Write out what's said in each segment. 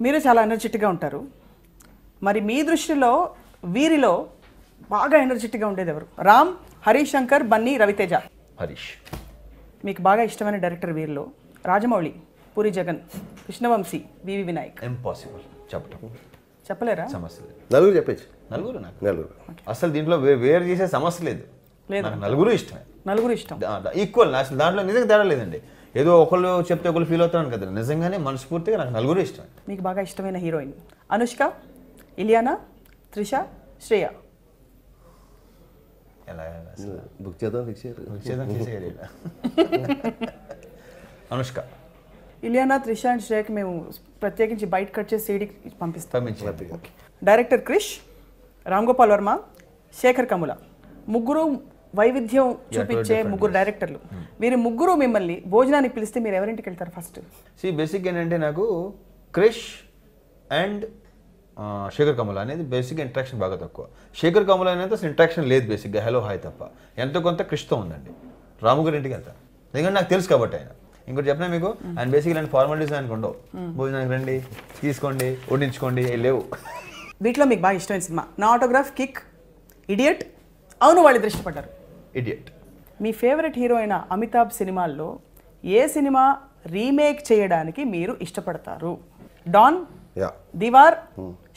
మీరు చాలా ఎనర్జెటిక్గా ఉంటారు. మరి మీ దృష్టిలో వీరిలో బాగా ఎనర్జెటిక్గా ఉండేది ఎవరు? రామ్, హరీష్ శంకర్, బన్నీ, రవితేజ. హరీష్. మీకు బాగా ఇష్టమైన డైరెక్టర్ వీరిలో? రాజమౌళి, పూరి జగన్, కృష్ణవంశీ, వివి వినాయక్. ఇంపాసిబుల్ చెప్పటం. చెప్పలేరా? సమస్య లేదు. నలుగురు చెప్పచ్చు. నలుగురు నాకు నలుగురు అసలు దీంట్లో వేరు చేసే సమస్య లేదు. నాకు నలుగురు ఇష్టమే. నలుగురు ఇష్టం. ఈక్వల్. అసలు దాంట్లో నిజంగా తేడా లేదండి. ఏదో ఒకళ్ళు చెప్తే ఒకళ్ళు ఫీల్ అవుతాను కదా, నిజంగానే మనస్ఫూర్తిగా నాకు నలుగురు ఇష్టమే. మీకు బాగా ఇష్టమైన హీరోయిన్? అనుష్క, ఇలియానా, త్రిష, శ్రేయ. ఎలా బుక్ చేద్దాం ఫిక్స్ చేయాలి. అనుష్క. ఇలియానా, త్రిష అండ్ శ్రేయకి మేము ప్రత్యేకించి బయట కట్ చేసి సీడీకి పంపిస్తాం. డైరెక్టర్ క్రిష్, రామ్ గోపాల్ వర్మ, శేఖర్ కముల. ముగ్గురు వైవిధ్యం చూపించే ముగ్గురు డైరెక్టర్లు. మీరు ముగ్గురు మిమ్మల్ని భోజనానికి పిలిస్తే మీరు ఎవరింటికి వెళ్తారు ఫస్ట్? బేసిక్ ఏంటంటే నాకు క్రిష్ అండ్ శేఖర్ కమల అనేది బేసిక్ ఇంట్రాక్షన్ బాగా తక్కువ. శేఖర్ కమల అనేది అసలు ఇంట్రాక్షన్ లేదు బేసిక్గా, హలో హాయ్ తప్ప. ఎంతో కొంత క్రిష్తో ఉందండి. రాము గారి ఇంటికి వెళ్తాను ఎందుకంటే నాకు తెలుసు కాబట్టి. ఆయన ఇంకోటి చెప్పినా మీకు, ఆయన బేసిక్ ఇలాంటి ఫార్మాలిటీస్ ఆయనకు ఉండవు. భోజనానికి రండి, తీసుకోండి, వడ్డించుకోండి, లేవు. వీటిలో మీకు బాగా ఇష్టమైన సినిమా? నా ఆటోగ్రాఫ్, కిక్, ఇడియట్. అవును, వాళ్ళు దృష్టిపడ్డారు. ఇడియట్. మీ ఫేవరెట్ హీరో అయిన అమితాబ్ సినిమాల్లో ఏ సినిమా రీమేక్ చేయడానికి మీరు ఇష్టపడతారు? డాన్, దీవార్,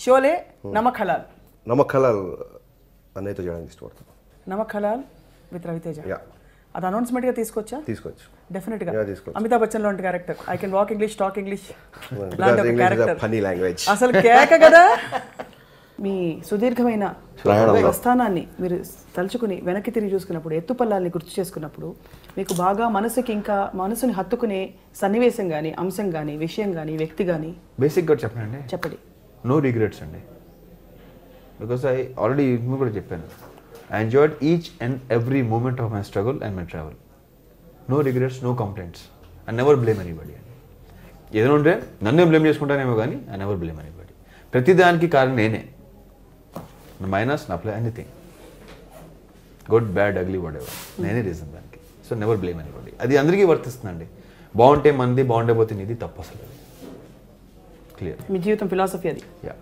షోలే, నమక్ హలాల్. నమక్ హలాల్ అన్నయ్యతో చేయడానికి ఇష్టపడతాను. నమక్ హలాల్ విత్ రవితేజ. అది అనౌన్స్మెంట్గా తీసుకోవచ్చు. డెఫినెట్గా అమితాబ్ బచ్చన్ లాంటి character. I can walk English, talk English లాంటి క్యారెక్టర్. అసలు కేక కదా. మీ సుదీర్ఘమైన ప్రస్థానాన్ని మీరు తలుచుకుని వెనక్కి తిరిగి చూసుకున్నప్పుడు, ఎత్తుపల్లాల్ని గుర్తు చేసుకున్నప్పుడు మీకు బాగా మనసుని హత్తుకునే సన్నివేశం కానీ, అంశం కానీ, విషయం కానీ, వ్యక్తి కానీ బేసిక్గా చెప్పండి. చెప్పండి. నో రిగ్రెట్స్ అండి. బికాస్ ఐ ఆల్రెడీ కూడా చెప్పాను, I enjoyed each and every moment of my struggle and my travel. No regrets, no complaints. I never blame anybody. ఏదైనా ఉంటే నన్నే బ్లేమ్ చేసుకుంటానేమో కానీ I never blame anybody. ప్రతిదానికి కారణం నేనే. నా మైనస్, నా play, anything good, bad, ugly, what ever, నేనే రీజన్ దానికి. So never blame anybody. అది అందరికీ వర్తిస్తుందండి. బాగుంటే మంది, బాగుండేపోతే నీది, తప్పు అసలు. క్లియర్. మీ జీవితం ఫిలాసఫీ అది. యా.